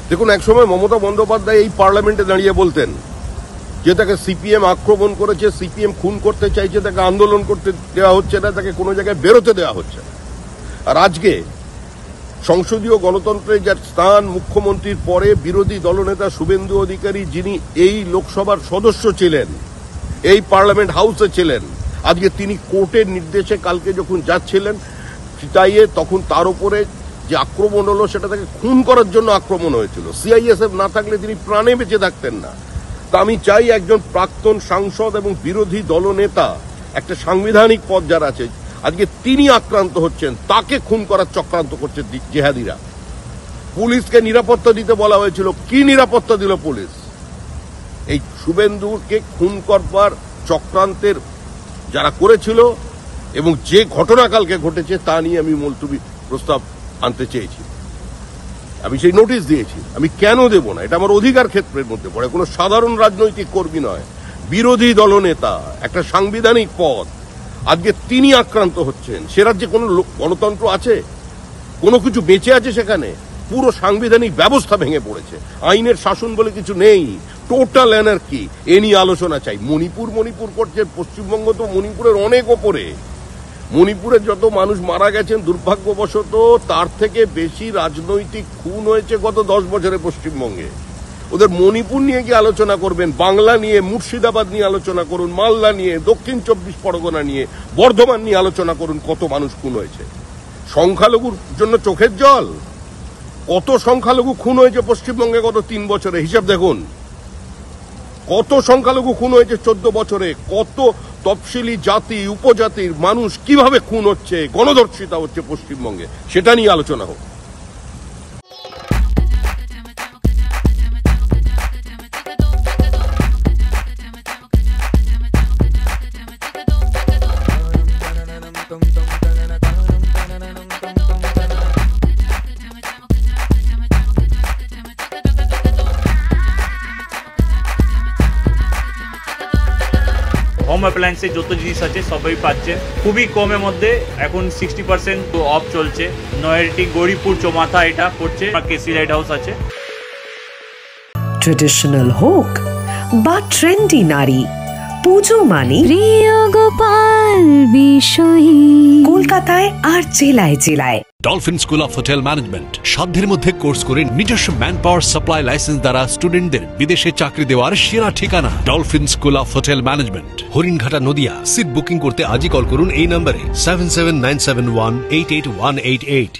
দেখুন, একসময় মমতা বন্দ্যোপাধ্যায় এই পার্লামেন্টে দাঁড়িয়ে বলতেন যে তাকে সিপিএম আক্রমণ করেছে, সিপিএম খুন করতে চাইছে, তাকে আন্দোলন করতে দেওয়া হচ্ছে না, তাকে কোনো জায়গায় বেরোতে দেওয়া হচ্ছে না। আর আজকে সংসদীয় গণতন্ত্রের যার স্থান, মুখ্যমন্ত্রীর পরে বিরোধী দলনেতা শুভেন্দু অধিকারী, যিনি এই লোকসভার সদস্য ছিলেন, এই পার্লামেন্ট হাউসে ছিলেন, আজকে তিনি কোর্টের নির্দেশে কালকে যখন যাচ্ছিলেন চিতাইয়ে, তখন তার উপরে যে আক্রমণ হলো সেটা তাকে খুন করার জন্য আক্রমণ হয়েছিল। সিআইএসএফ না থাকলে তিনি প্রাণে বেঁচে থাকতেন না। তা আমি চাই একজন প্রাক্তন সাংসদ এবং বিরোধী দলনেতা, একটা সাংবিধানিক পদ যার আছে, আজকে তিনি আক্রান্ত হচ্ছেন, তাকে খুন করার চক্রান্ত করছে জেহাদিরা। পুলিশকে নিরাপত্তা দিতে বলা হয়েছিল, কি নিরাপত্তা দিল পুলিশ? এই শুভেন্দুকে খুন করবার চক্রান্তের যারা করেছিল এবং যে ঘটনা কালকে ঘটেছে তা নিয়ে আমি মুলতবি প্রস্তাব আনতে চেয়েছি। আমি সেই নোটিশ দিয়েছি। আমি কেন দেব না? এটা আমার অধিকার ক্ষেত্রের মধ্যে পড়ে, কোনো সাধারণ রাজনৈতিক কর্মী নয়, বিরোধী দলনেতা, একটা সাংবিধানিক পদ। আজকে তিনি আক্রান্ত হচ্ছেন। সে রাজ্যে কোনো গণতন্ত্র আছে? কোনো কিছু বেঁচে আছে সেখানে? পুরো সাংবিধানিক ব্যবস্থা ভেঙে পড়েছে। আইনের শাসন বলে কিছু নেই, টোটাল অ্যানার্কি। এ নিয়ে আলোচনা চাই। মণিপুর করছে, পশ্চিমবঙ্গ তো মণিপুরের অনেক ওপরে। মণিপুরে যত মানুষ মারা গেছেন দুর্ভাগ্যবশত, তার থেকে বেশি রাজনৈতিক খুন হয়েছে গত 10 বছরে পশ্চিমবঙ্গে। ওদের মণিপুর নিয়ে কি আলোচনা করবেন? বাংলা নিয়ে, মুর্শিদাবাদ নিয়ে আলোচনা করুন, মালদা নিয়ে, দক্ষিণ 24 পরগনা নিয়ে, বর্ধমান নিয়ে আলোচনা করুন, কত মানুষ খুন হয়েছে। সংখ্যালঘুর জন্য চোখের জল? কত সংখ্যালঘু খুন হয়েছে পশ্চিমবঙ্গে গত 3 বছরে? হিসাব দেখুন, কত সংখ্যালঘু খুন হয়েছে 14 বছরে। কত তফসিলি জাতি, উপজাতির মানুষ কিভাবে খুন হচ্ছে, গণধর্ষিতা হচ্ছে পশ্চিমবঙ্গে, সেটা নিয়ে আলোচনা হোক। হোম অ্যাপ্লায়েন্সে যত জিনিস আছে সবই পাচ্ছেন খুবই কমের মধ্যে। এখন 60% অফ চলছে। নয়ারটি গৌরীপুর চৌমাথা এটা পড়ছে, কেসি লাইট হাউস আছে। ট্রেডিশনাল হোক বা ট্রেন্ডি নারী, পুজো মানে প্রিয় গোপাল বিষয়ী কলকাতায় আর জেলায় জেলায়। Dolphin School of Hotel management সাধ্যের মধ্যে কোর্স করে নিজস্ব ম্যান পাওয়ার সাপ্লাই লাইসেন্স দ্বারা স্টুডেন্টদের বিদেশে চাকরি দেওয়ার সেরা ঠিকানা Dolphin School of Hotel Management, Haringhata, Nadia. Seat booking করতে আজই কল করুন এই নম্বরে 7797188188।